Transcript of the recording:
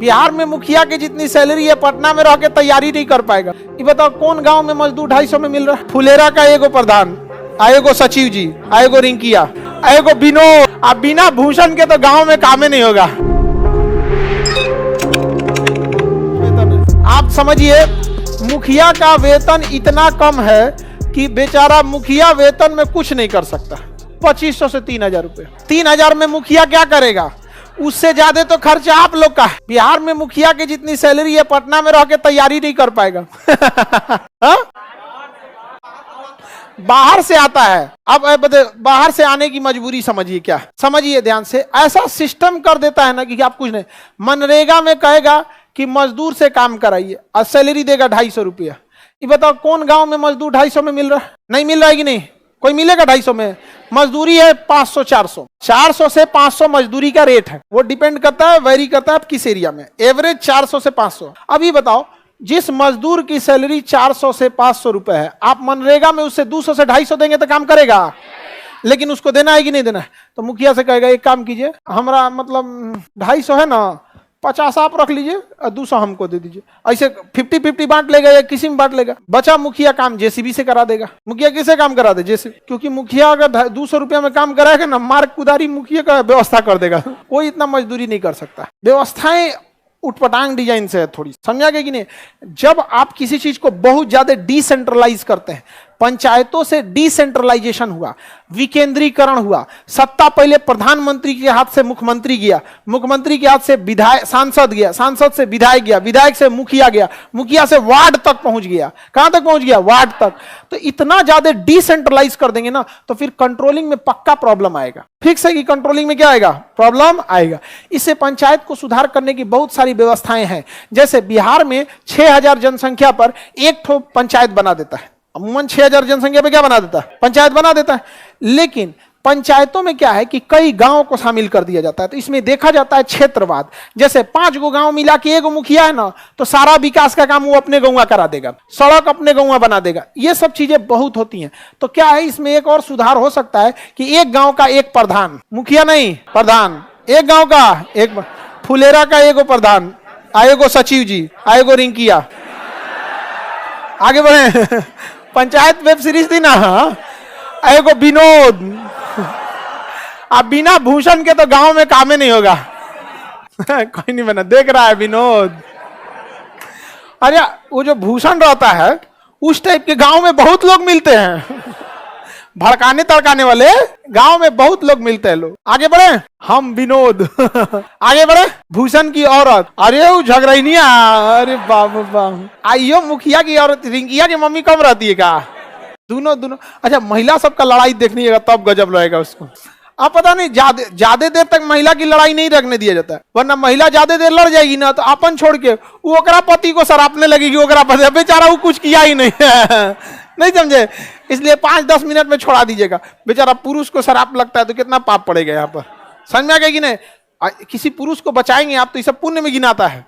बिहार में मुखिया की जितनी सैलरी है पटना में रह के तैयारी नहीं कर पाएगा। ये बताओ कौन गांव में मजदूर 250 में मिल रहा है? फुलेरा का एगो प्रधान, आएगो सचिव जी, आएगो रिंकिया, आएगो विनोद। अब बिना भूषण के तो गांव में काम ही नहीं होगा। आप समझिए मुखिया का वेतन इतना कम है कि बेचारा मुखिया वेतन में कुछ नहीं कर सकता। 2500 से 3000 रुपए। 3000 में मुखिया क्या करेगा? उससे ज्यादा तो खर्चा आप लोग का है। बिहार में मुखिया की जितनी सैलरी है पटना में रह के तैयारी नहीं कर पाएगा। बाहर से आता है। अब बाहर से आने की मजबूरी समझिए क्या, समझिए ध्यान से। ऐसा सिस्टम कर देता है ना कि आप कुछ नहीं, मनरेगा में कहेगा कि मजदूर से काम कराइए और सैलरी देगा 250 रुपया। ये बताओ कौन गांव में मजदूर 250 में मिल रहा है? नहीं मिल रहा है कि नहीं? कोई मिलेगा 250 में? मजदूरी है 500 400, 400 से 500 मजदूरी का रेट है। वो डिपेंड करता है, वेरी करता है आप किस एरिया में। एवरेज 400 से 500। अभी बताओ जिस मजदूर की सैलरी 400 से 500 रुपए है, आप मनरेगा में उससे 200 से 250 देंगे तो काम करेगा? लेकिन उसको देना है कि नहीं देना है? तो मुखिया से कहेगा एक काम कीजिए, हमारा मतलब 250 है ना, 50 आप रख लीजिए और 200 हमको दे दीजिए। ऐसे 50-50 बांट लेगा या किसी में बांट लेगा। बचा मुखिया काम जेसीबी से करा देगा। मुखिया किसे काम करा दे? जेसीबी। क्योंकि मुखिया अगर 200 रुपया में काम कराएगा ना, मार्ग कुदारी मुखिया का व्यवस्था कर देगा। कोई इतना मजदूरी नहीं कर सकता। व्यवस्थाएं उठपटांग डिजाइन से है थोड़ी, समझा गया कि नहीं? जब आप किसी चीज को बहुत ज्यादा डिसेंट्रलाइज करते हैं, पंचायतों से डिसेंट्रलाइजेशन हुआ, विकेंद्रीकरण हुआ। सत्ता पहले प्रधानमंत्री के हाथ से मुख्यमंत्री गया, मुख्यमंत्री के हाथ से विधायक सांसद गया, सांसद से विधायक गया, विधायक से मुखिया गया, मुखिया से वार्ड तक पहुंच गया। कहां तक पहुंच गया? वार्ड तक। तो इतना ज्यादा डिसेंट्रलाइज कर देंगे ना तो फिर कंट्रोलिंग में पक्का प्रॉब्लम आएगा। फिक्स है कि कंट्रोलिंग में क्या आएगा? प्रॉब्लम आएगा। इससे पंचायत को सुधार करने की बहुत सारी व्यवस्थाएं हैं। जैसे बिहार में 6000 जनसंख्या पर एक ठो पंचायत बना देता है। अमूमन 6000 जनसंख्या पे क्या बना देता है? पंचायत बना देता है। लेकिन पंचायतों में क्या है कि कई गांवों को शामिल कर दिया जाता है। तो इसमें देखा जाता है क्षेत्रवाद। जैसे 5 गो गांव मिला के एगो मुखिया है ना, तो सारा विकास का काम वो अपने गांव करा देगा, सड़क अपने गांव बना देगा। ये सब चीजें बहुत होती हैं। तो क्या है, इसमें एक और सुधार हो सकता है कि एक गांव का एक प्रधान, मुखिया नहीं प्रधान, एक गांव का एक, फुलेरा का एगो प्रधान, आएगो सचिव जी, आएगो रिंकिया। आगे बढ़े। पंचायत वेब सीरीज थी ना, एगो विनोद। अब बिना भूषण के तो गांव में काम ही नहीं होगा। कोई नहीं बना, देख रहा है विनोद। अरे वो जो भूषण रहता है उस टाइप के गांव में बहुत लोग मिलते हैं। भड़काने तड़काने वाले गांव में बहुत लोग मिलते हैं। लोग आगे बढ़े। हम विनोद। आगे बढ़े। भूषण की औरत, अरे वो झगड़ैनिया, अरे बाबा। आइयो मुखिया की औरत, रिंकिया की मम्मी कम रहती है का? दोनों। अच्छा महिला सबका लड़ाई देखनी है तब गजब लगेगा उसको। अब पता नहीं ज्यादा देर तक महिला की लड़ाई नहीं रखने दिया जाता है, वरना महिला ज्यादा देर लड़ जाएगी ना तो अपन छोड़ के वो ओकरा पति को सरापने लगेगी। ओकरा पति बेचारा वो कुछ किया ही नहीं है। नहीं समझे? इसलिए 5-10 मिनट में छोड़ा दीजिएगा। बेचारा पुरुष को शराब लगता है तो कितना पाप पड़ेगा यहाँ पर। समझ में आ गया कि नहीं? किसी पुरुष को बचाएंगे आप तो ये सब पुण्य में गिनाता है।